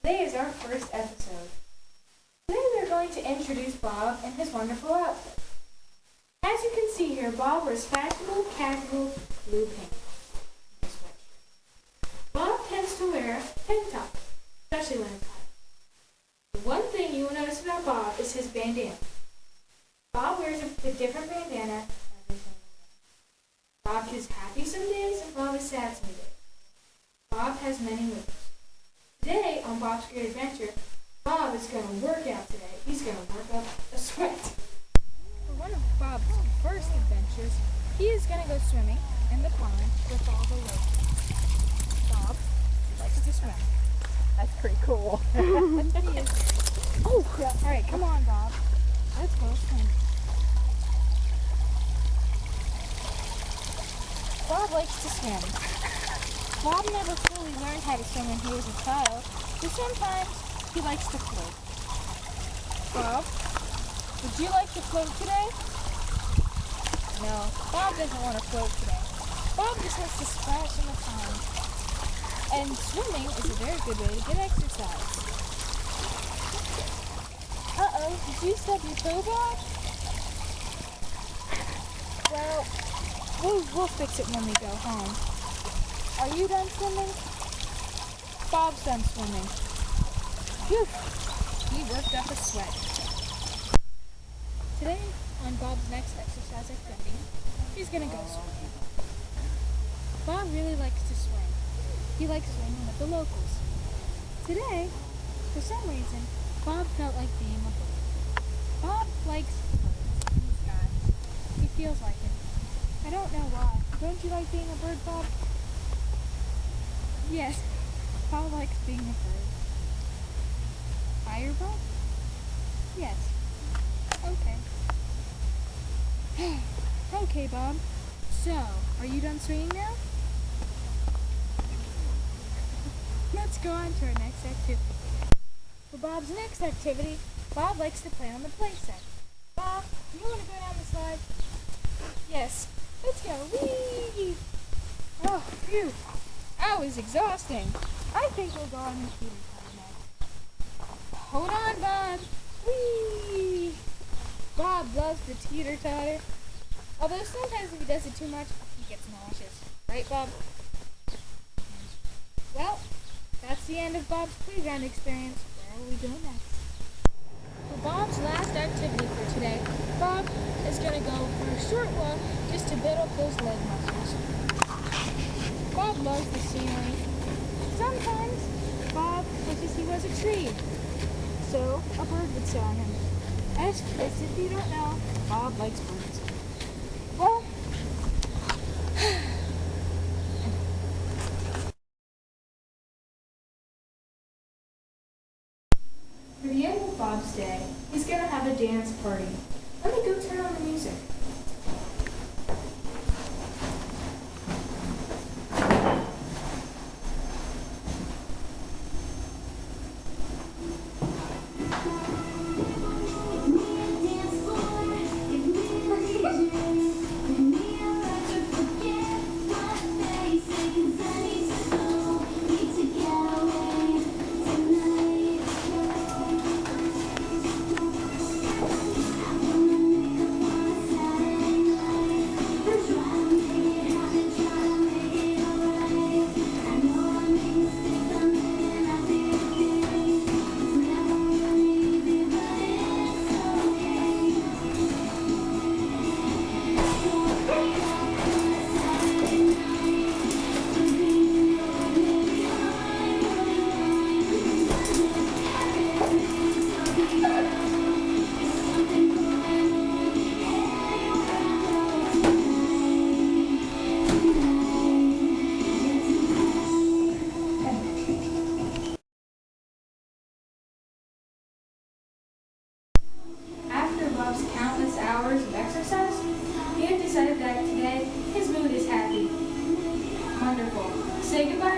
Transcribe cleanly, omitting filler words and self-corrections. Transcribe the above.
Today is our first episode. Today we are going to introduce Bob and his wonderful outfit. As you can see here, Bob wears fashionable, casual, blue pants. and a sweatshirt. Bob tends to wear tank tops, especially when it's hot. The one thing you will notice about Bob is his bandana. Bob wears a different bandana every single day. Bob is happy some days and Bob is sad some days. Bob has many moods. Today, on Bob's Great Adventure, Bob is going to work out today. He's going to work up a sweat. For one of Bob's first adventures, he is going to go swimming in the pond with all the locals. Bob likes to swim. That's pretty cool. He is very cool. All right, come on, Bob. Let's go swim. Bob likes to swim. Bob never fully learned how to swim when he was a child, so sometimes he likes to float. Bob, would you like to float today? No, Bob doesn't want to float today. Bob just wants to splash in the pond. And swimming is a very good way to get exercise. Uh-oh, did you stub your toe, Bob? Well, we'll fix it when we go home. Are you done swimming? Bob's done swimming. Phew! He worked up a sweat. Today, on Bob's next exercise activity, he's gonna go swimming. Bob really likes to swim. He likes swimming with the locals. Today, for some reason, Bob felt like being a bird. Bob likes birds in the sky. He feels like it. I don't know why. Don't you like being a bird, Bob? Yes, Bob likes being a bird. Fireball? Yes. Okay. Okay, Bob. So, are you done swimming now? Let's go on to our next activity. For Bob's next activity, Bob likes to play on the play set. Bob, do you want to go down the slide? Yes. Let's go. Whee! Oh, phew. That was exhausting. I think we'll go on the teeter totter next. Hold on, Bob. Whee! Bob loves the teeter totter. Although sometimes if he does it too much, he gets nauseous. Right, Bob? Well, that's the end of Bob's playground experience. Where will we go next? For Bob's last activity for today, Bob is going to go for a short walk just to build up those leg muscles. Bob loves the scenery. Sometimes Bob wishes he was a tree, so a bird would sit on him. As if you don't know, Bob likes birds. Well, for the end of Bob's day, he's going to have a dance party. Let me go turn on the music. Bob's countless hours of exercise, he had decided that today his mood is happy. Wonderful. Say goodbye.